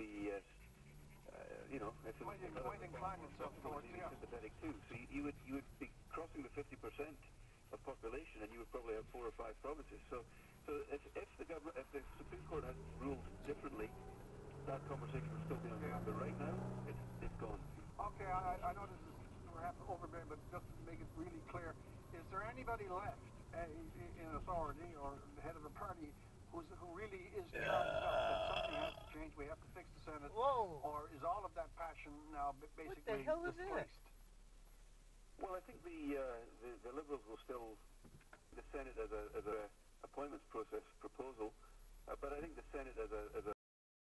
be, if it might incline itself towards sympathetic too. So you would be crossing the 50% of population, and you would probably have 4 or 5 provinces. So if the Supreme Court had ruled differently, that conversation would still be on the ground. But right now, it's gone. Okay, I know this is perhaps overbearing, but just to make it really clear, is there anybody left in authority or the head of a party who really is charged up that something has to change, we have to fix the Senate? Whoa. Or is all of that passion now basically What the hell is displaced? Well, I think the Liberals will still the Senate as a appointments process proposal, but I think the Senate as a